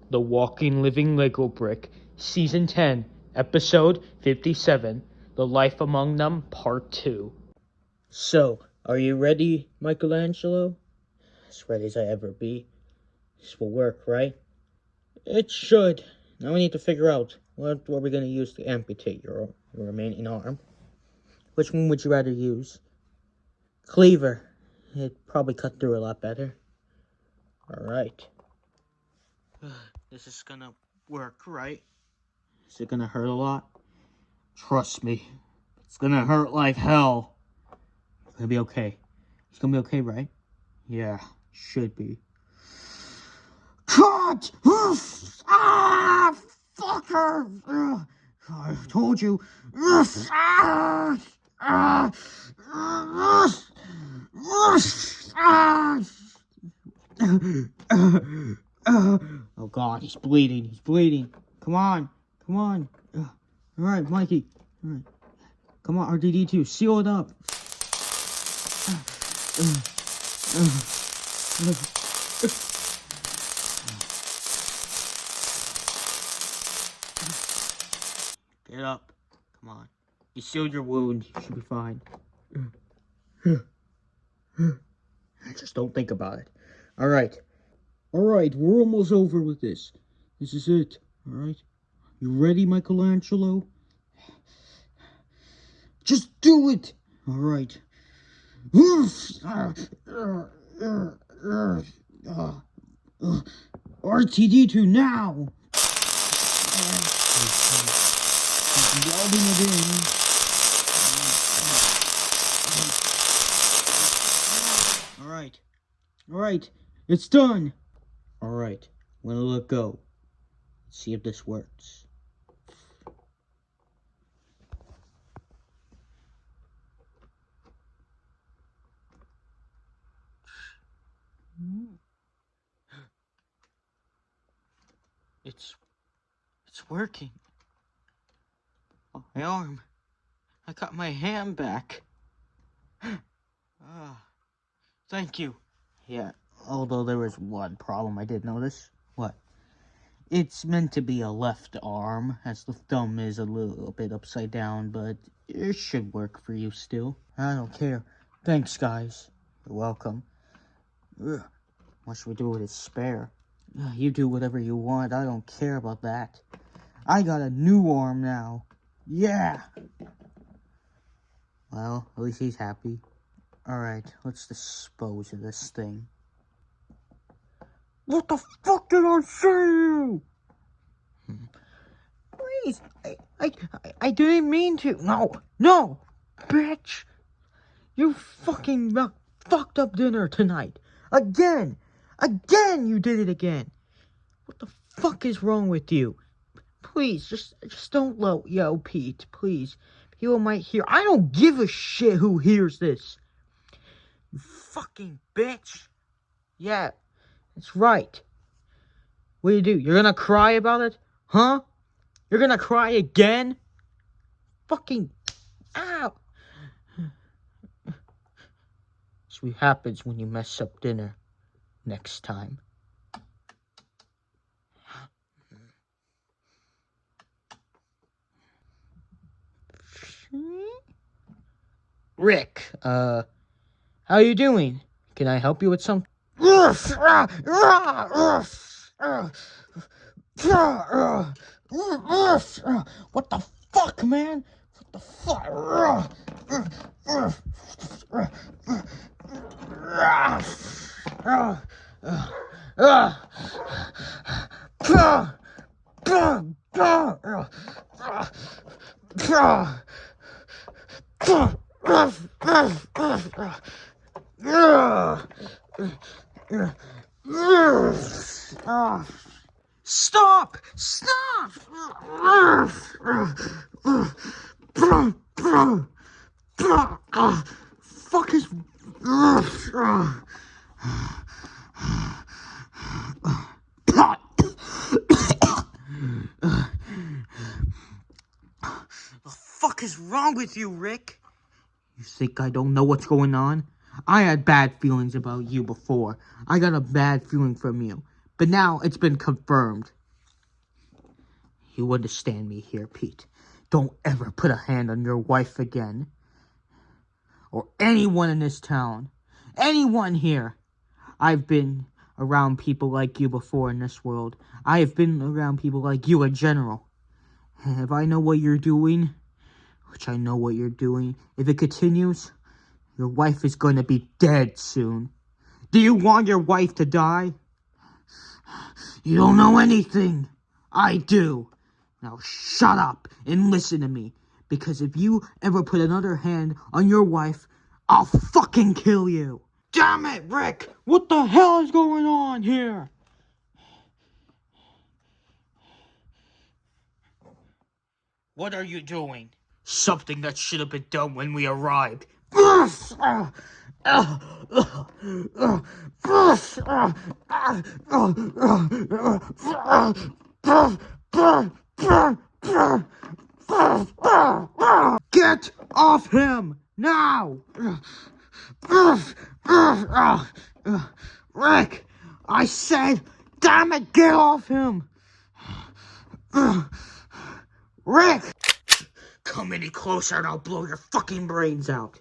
The Walking Living Lego Brick, Season 10, Episode 57, The Life Among Them, Part 2. So, are you ready, Michelangelo? As ready as I ever be. This will work, right? It should. Now we need to figure out what we're going to use to amputate your remaining arm. Which one would you rather use? Cleaver. It'd probably cut through a lot better. Alright. This is gonna work, right? Is it gonna hurt a lot? Trust me. It's gonna hurt like hell. It's gonna be okay. It's gonna be okay, right? Yeah, should be. Cut! Ah! Fucker! I told you. Ah! Ah! Oh God, he's bleeding. He's bleeding. Come on. Come on. All right, Mikey. All right. Come on, RDD2. Seal it up. Get up. Come on. You sealed your wound. You should be fine. Just don't think about it. All right. All right, we're almost over with this. This is it. All right. You ready, Michelangelo? Just do it. All right. RTD2 now. He's welding it in. All right. All right. It's done. All right. I'm gonna let go. Let's see if this works. It's working. Oh, my arm. I got my hand back. Thank you. Yeah, although there was one problem I did notice. What? It's meant to be a left arm, as the thumb is a little bit upside down, but it should work for you still. I don't care. Thanks, guys. You're welcome. What should we do with his spare? You do whatever you want. I don't care about that. I got a new arm now. Yeah! Well, at least he's happy. Alright, let's dispose of this thing. What the fuck did I say to you? Please, I didn't mean to. No, bitch. You fucking fucked up dinner tonight. Again, you did it again. What the fuck is wrong with you? Please, just don't yell, Pete, please. People might hear. I don't give a shit who hears this. You fucking bitch. Yeah, that's right. What do? You're gonna cry about it? Huh? You're gonna cry again? Fucking, ow. That's what happens when you mess up dinner next time. Rick, how you doing? Can I help you with something? What the fuck, man? What the fuck? Stop! Stop! Fuck is... The fuck is wrong with you, Rick? You think I don't know what's going on? I had bad feelings about you before. I got a bad feeling from you. But now it's been confirmed. You understand me here, Pete. Don't ever put a hand on your wife again. Or anyone in this town. Anyone here. I've been around people like you before in this world. I have been around people like you in general. And if I know what you're doing, which I know what you're doing, if it continues, your wife is going to be dead soon. Do you want your wife to die? You don't know anything. I do. Now shut up and listen to me. Because if you ever put another hand on your wife, I'll fucking kill you. Damn it, Rick! What the hell is going on here? What are you doing? Something that should have been done when we arrived. Get off him now! Rick, I said, damn it, get off him! Rick! Come any closer and I'll blow your fucking brains out.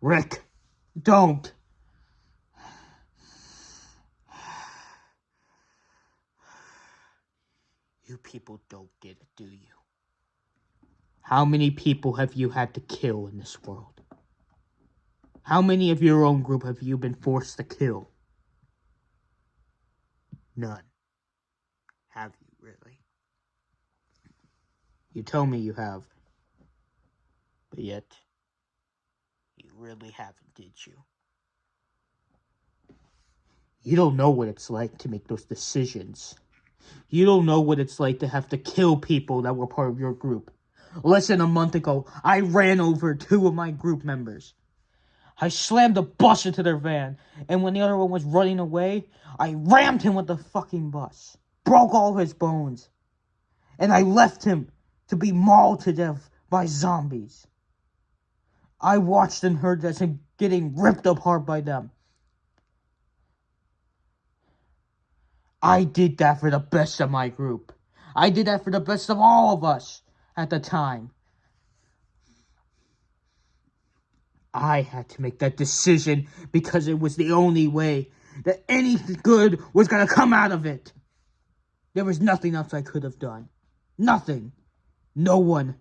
Rick, don't. You people don't get it, do you? How many people have you had to kill in this world? How many of your own group have you been forced to kill? None. Have you, really? You tell me you have. But yet, you really haven't, did you? You don't know what it's like to make those decisions. You don't know what it's like to have to kill people that were part of your group. Less than a month ago, I ran over 2 of my group members. I slammed the bus into their van, and when the other one was running away, I rammed him with the fucking bus. Broke all his bones. And I left him to be mauled to death by zombies. I watched and heard as him getting ripped apart by them. I did that for the best of my group. I did that for the best of all of us at the time. I had to make that decision because it was the only way that anything good was going to come out of it. There was nothing else I could have done. Nothing. No one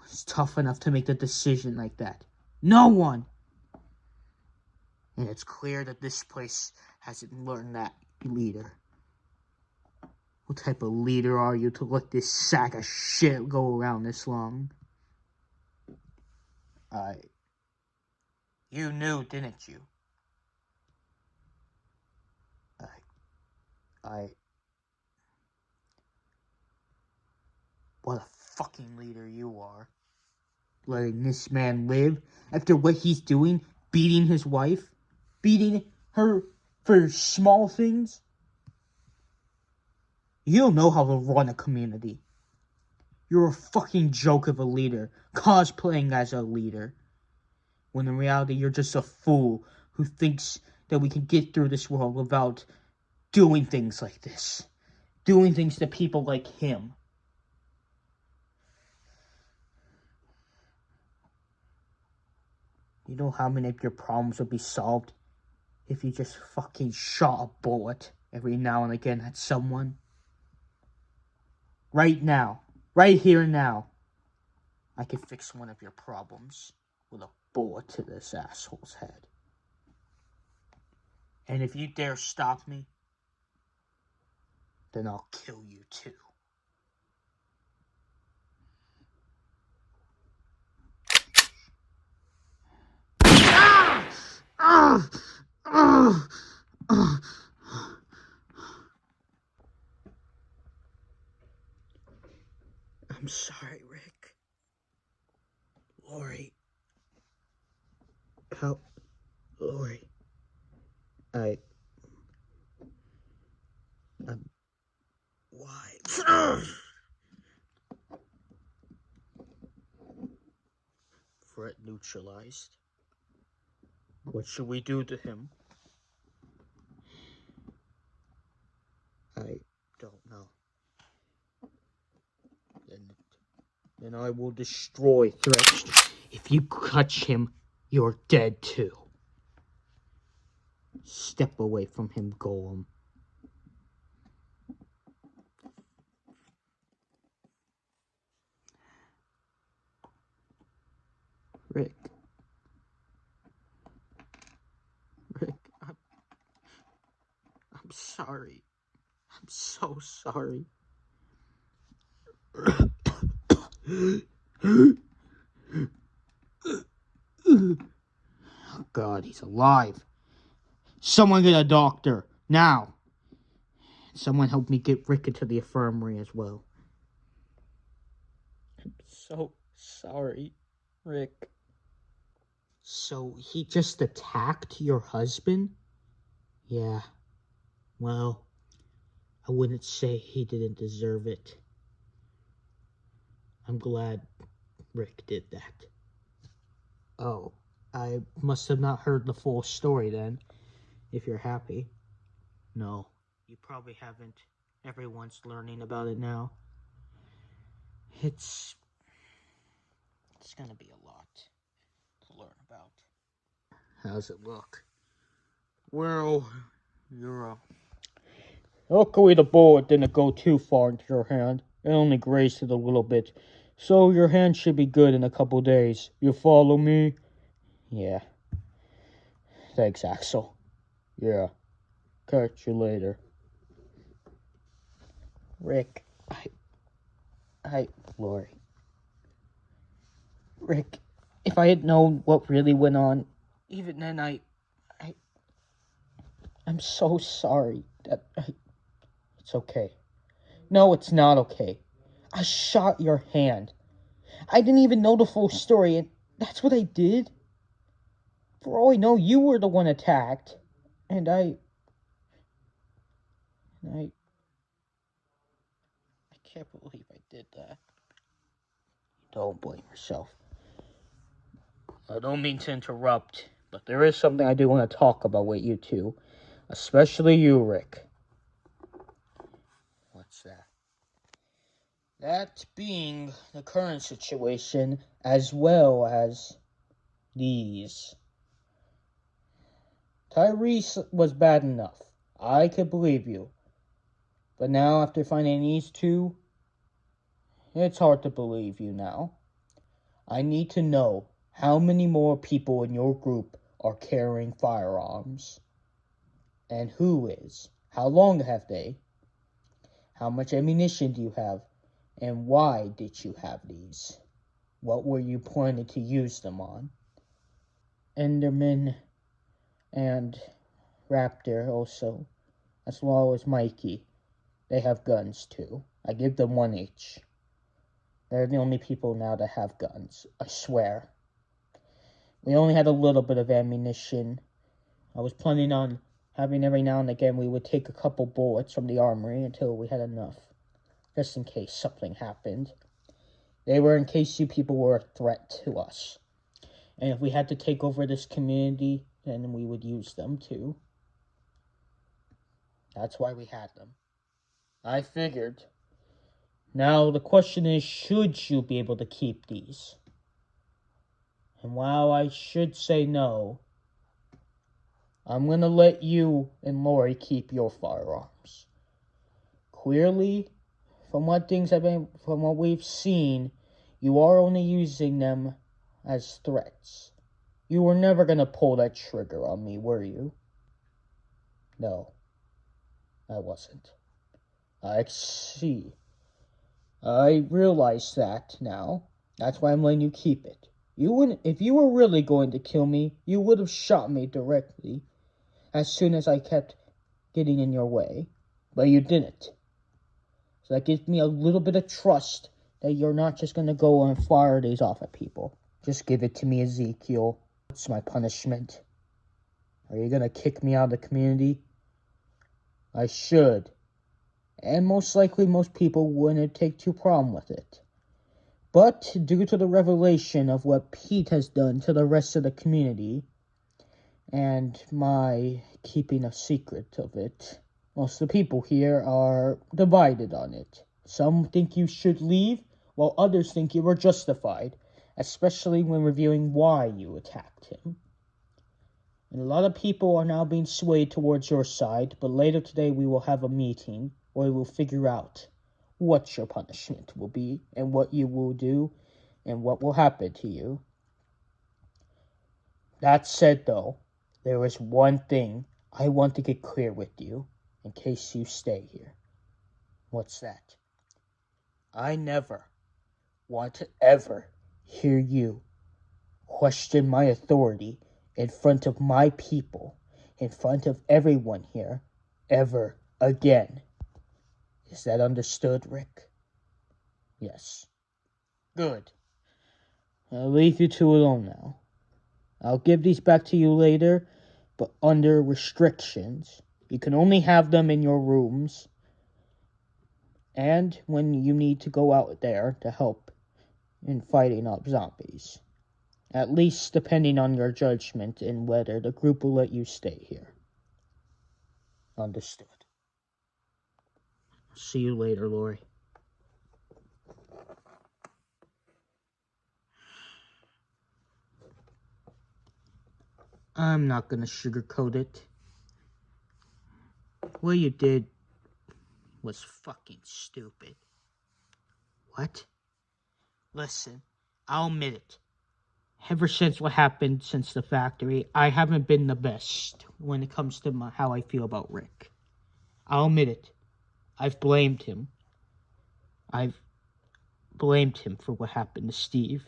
was tough enough to make the decision like that. No one. And it's clear that this place hasn't learned that, leader. What type of leader are you to let this sack of shit go around this long? You knew, didn't you? What a fucking leader you are. Letting this man live after what he's doing, beating his wife, beating her for small things. You don't know how to run a community. You're a fucking joke of a leader, cosplaying as a leader. When in reality, you're just a fool who thinks that we can get through this world without doing things like this. Doing things to people like him. You know how many of your problems would be solved if you just fucking shot a bullet every now and again at someone? Right now. Right here and now. I can fix one of your problems with a bullet to this asshole's head. And if you dare stop me, then I'll kill you too. I'm sorry, Rick. Lori. Help. Lori. Why? threat neutralized. What should we do to him? I don't know. Then I will destroy Thresh. If you touch him, you're dead too. Step away from him, Golem. Rick, I'm sorry. I'm so sorry. Oh God, he's alive. Someone get a doctor, now. Someone help me get Rick into the infirmary as well. I'm so sorry, Rick. So he just attacked your husband? Yeah. Well, I wouldn't say he didn't deserve it. I'm glad Rick did that. Oh, I must have not heard the full story then, if you're happy. No, you probably haven't. Everyone's learning about it now. It's gonna be a lot to learn about. How's it look? Well, you're luckily the bullet didn't go too far into your hand. It only grazed it a little bit. So your hand should be good in a couple days. You follow me? Yeah. Thanks, Axel. Yeah. Catch you later. Rick, Lori. Rick, if I had known what really went on, even then I'm so sorry it's okay. No, it's not okay. I shot your hand. I didn't even know the full story, and that's what I did. For all I know, you were the one attacked, and I can't believe I did that. Don't blame yourself. I don't mean to interrupt, but there is something I do want to talk about with you two. Especially you, Rick. What's that? That being the current situation, as well as these. Tyrese was bad enough. I could believe you. But now, after finding these two, it's hard to believe you now. I need to know how many more people in your group are carrying firearms. And who is? How long have they? How much ammunition do you have? And why did you have these? What were you planning to use them on? Enderman and Raptor also, as well as Mikey. They have guns too. I give them one each. They're the only people now that have guns, I swear. We only had a little bit of ammunition. I was planning on having every now and again we would take a couple bullets from the armory until we had enough, just in case something happened. They were in case you people were a threat to us. And if we had to take over this community, then we would use them too. That's why we had them. I figured. Now the question is, should you be able to keep these? And while I should say no, I'm gonna let you and Lori keep your firearms. Clearly, from what we've seen, you are only using them as threats. You were never gonna pull that trigger on me, were you? No, I wasn't. I see. I realize that now. That's why I'm letting you keep it. You wouldn't, if you were really going to kill me, you would have shot me directly as soon as I kept getting in your way. But you didn't. So that gives me a little bit of trust that you're not just going to go and fire these off at people. Just give it to me, Ezekiel. What's my punishment? Are you going to kick me out of the community? I should. And most likely most people wouldn't take too problem with it. But due to the revelation of what Pete has done to the rest of the community, and my keeping a secret of it, most of the people here are divided on it. Some think you should leave, while others think you were justified, especially when reviewing why you attacked him. And a lot of people are now being swayed towards your side, but later today we will have a meeting where we will figure out what your punishment will be, and what you will do, and what will happen to you. That said, though, there is one thing I want to get clear with you, in case you stay here. What's that? I never want to ever hear you question my authority in front of my people, in front of everyone here, ever again. Is that understood, Rick? Yes. Good. I'll leave you two alone now. I'll give these back to you later, but under restrictions. You can only have them in your rooms, and when you need to go out there to help in fighting off zombies. At least depending on your judgment and whether the group will let you stay here. Understood. See you later, Lori. I'm not gonna sugarcoat it. What you did was fucking stupid. What? Listen, I'll admit it. Ever since what happened since the factory, I haven't been the best when it comes to how I feel about Rick. I'll admit it. I've blamed him. I've blamed him for what happened to Steve.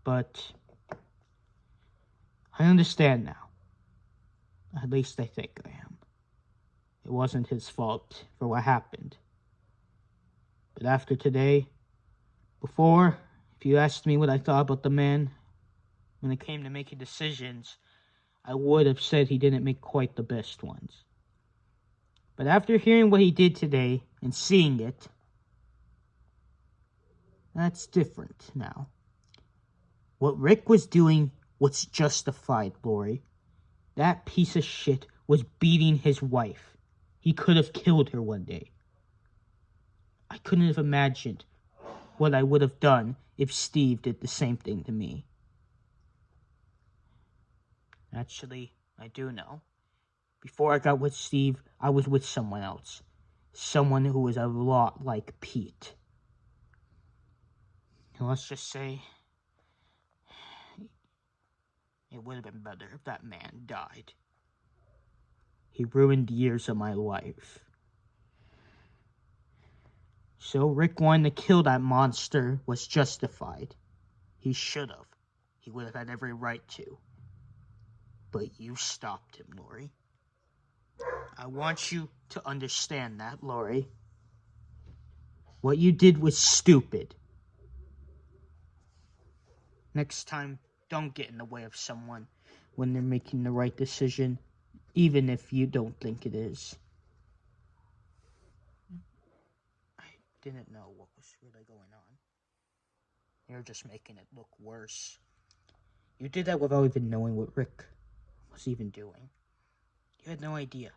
But I understand now. At least I think I am. It wasn't his fault for what happened. But after today, before, if you asked me what I thought about the man, when it came to making decisions, I would have said he didn't make quite the best ones. But after hearing what he did today and seeing it, that's different now. What Rick was doing was justified, Lori. That piece of shit was beating his wife. He could have killed her one day. I couldn't have imagined what I would have done if Steve did the same thing to me. Actually, I do know. Before I got with Steve, I was with someone else. Someone who was a lot like Pete. And let's just say, it would have been better if that man died. He ruined years of my life. So Rick wanting to kill that monster was justified. He should have. He would have had every right to. But you stopped him, Lori. I want you to understand that, Lori. What you did was stupid. Next time, don't get in the way of someone when they're making the right decision, even if you don't think it is. I didn't know what was really going on. You're just making it look worse. You did that without even knowing what Rick was even doing. You had no idea.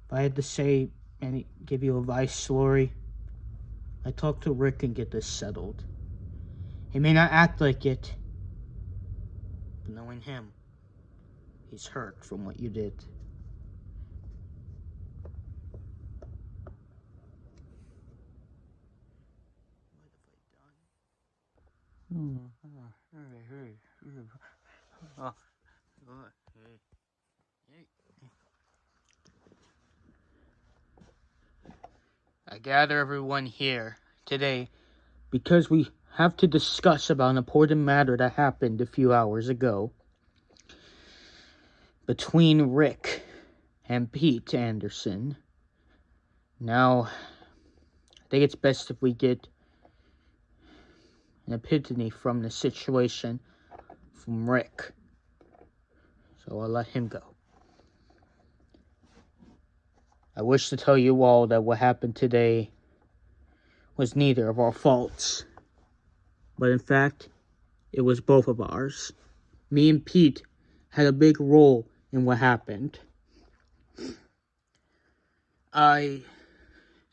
If I had to say and give you advice, Lori, I talk to Rick and get this settled. He may not act like it, but knowing him, he's hurt from what you did. I gather everyone here today because we have to discuss about an important matter that happened a few hours ago between Rick and Pete Anderson. Now, I think it's best if we get an epiphany from the situation from Rick. So I'll let him go. I wish to tell you all that what happened today was neither of our faults. But in fact, it was both of ours. Me and Pete had a big role in what happened. I,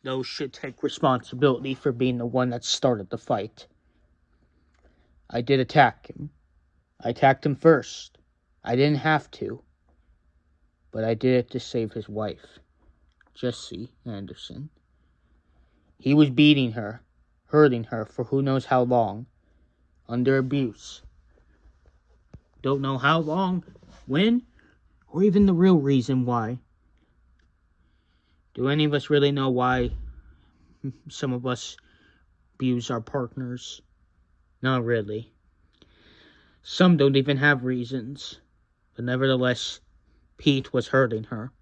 though, should take responsibility for being the one that started the fight. I did attack him. I attacked him first. I didn't have to. But I did it to save his wife, Jessie Anderson. He was beating her, hurting her for who knows how long, under abuse. Don't know how long, when, or even the real reason why. Do any of us really know why some of us abuse our partners? Not really. Some don't even have reasons. But nevertheless, Pete was hurting her.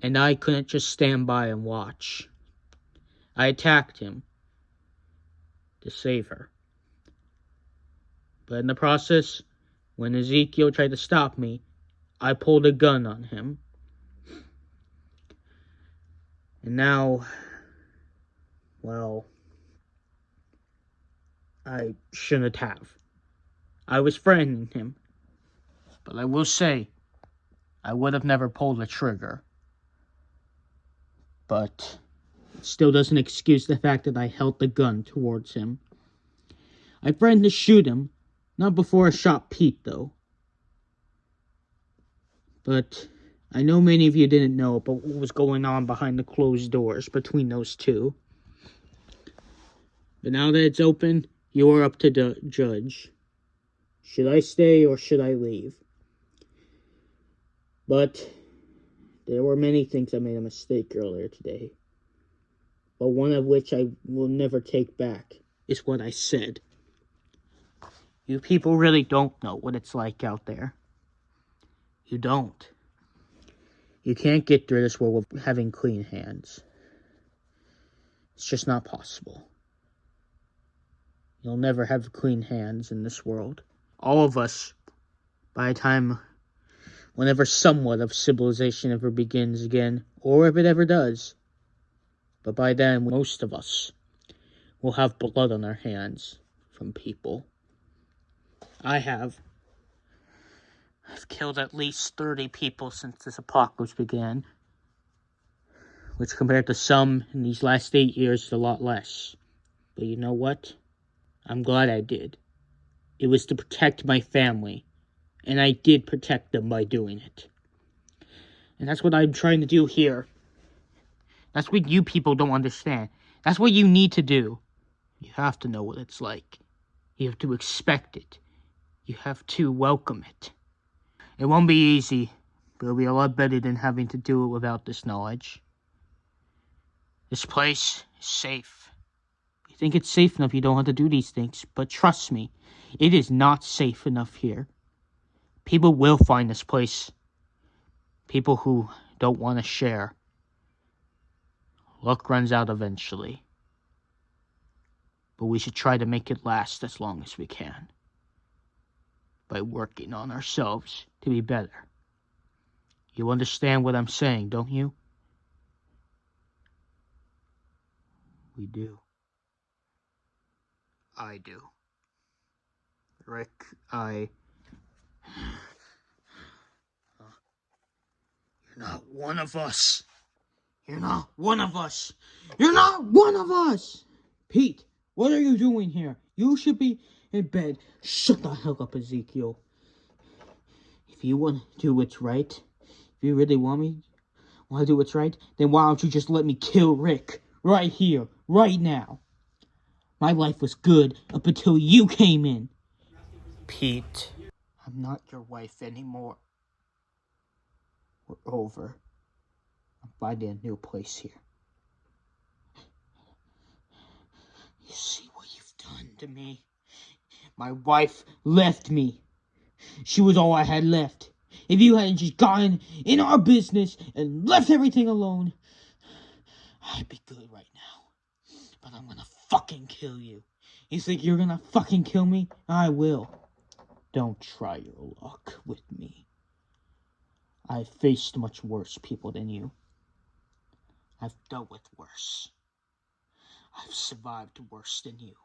And I couldn't just stand by and watch. I attacked him to save her. But in the process, when Ezekiel tried to stop me, I pulled a gun on him. And now, well, I shouldn't have. I was threatening him. But I will say, I would have never pulled the trigger. But it still doesn't excuse the fact that I held the gun towards him. I threatened to shoot him, not before I shot Pete, though. But I know many of you didn't know about what was going on behind the closed doors between those two. But now that it's open, you are up to judge. Should I stay or should I leave? But there were many things I made a mistake earlier today. But one of which I will never take back is what I said. You people really don't know what it's like out there. You don't. You can't get through this world with having clean hands. It's just not possible. You'll never have clean hands in this world. All of us, by the time, whenever somewhat of civilization ever begins again, or if it ever does, but by then, most of us will have blood on our hands from people. I've killed at least 30 people since this apocalypse began, which compared to some in these last 8 years is a lot less. But you know what? I'm glad I did. It was to protect my family, and I did protect them by doing it. And that's what I'm trying to do here. That's what you people don't understand. That's what you need to do. You have to know what it's like. You have to expect it. You have to welcome it. It won't be easy, but it'll be a lot better than having to do it without this knowledge. This place is safe. You think it's safe enough, you don't have to do these things, but trust me, it is not safe enough here. People will find this place. People who don't want to share. Luck runs out eventually. But we should try to make it last as long as we can. By working on ourselves to be better. You understand what I'm saying, don't you? We do. I do. Rick, You're not one of us. You're not one of us. You're not one of us! Pete, what are you doing here? You should be in bed. Shut the hell up, Ezekiel. If you want to do what's right, if you really want to do what's right, then why don't you just let me kill Rick? Right here, right now. My life was good up until you came in. Pete, I'm not your wife anymore. We're over. I'm finding a new place here. You see what you've done to me? My wife left me. She was all I had left. If you hadn't just gotten in our business and left everything alone, I'd be good right now. But I'm gonna fucking kill you. You think you're gonna fucking kill me? I will. Don't try your luck with me. I've faced much worse people than you. I've dealt with worse. I've survived worse than you.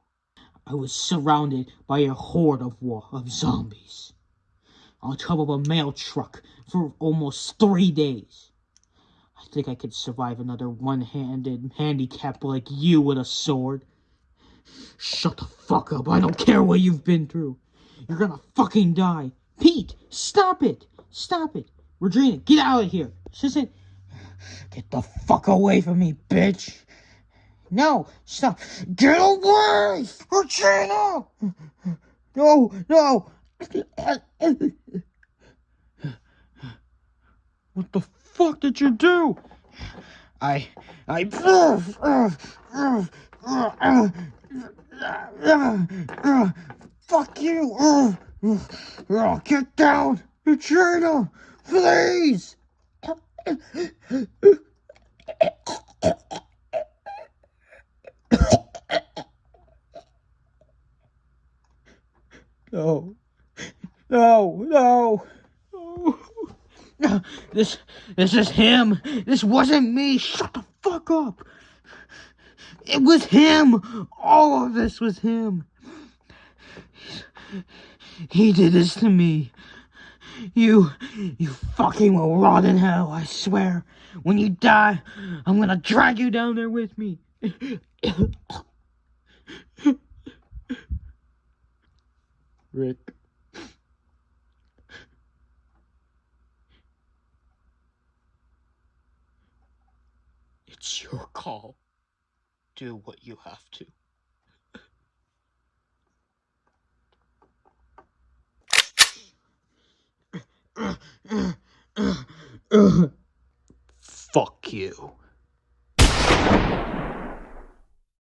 I was surrounded by a horde of zombies on top of a mail truck for almost 3 days. I think I could survive another one-handed handicap like you with a sword. Shut the fuck up. I don't care what you've been through. You're gonna fucking die. Pete, stop it. Stop it. Regina, get out of here. Get the fuck away from me, bitch. No, stop. Get away! Regina! No, no. What the fuck did you do? I fuck you! Get down! Regina! Please! No. No, no. No. This is him. This wasn't me. Shut the fuck up. It was him. All of this was him. He did this to me. You fucking will rot in hell, I swear. When you die, I'm gonna drag you down there with me. Rick. It's your call. Do what you have to. Fuck you.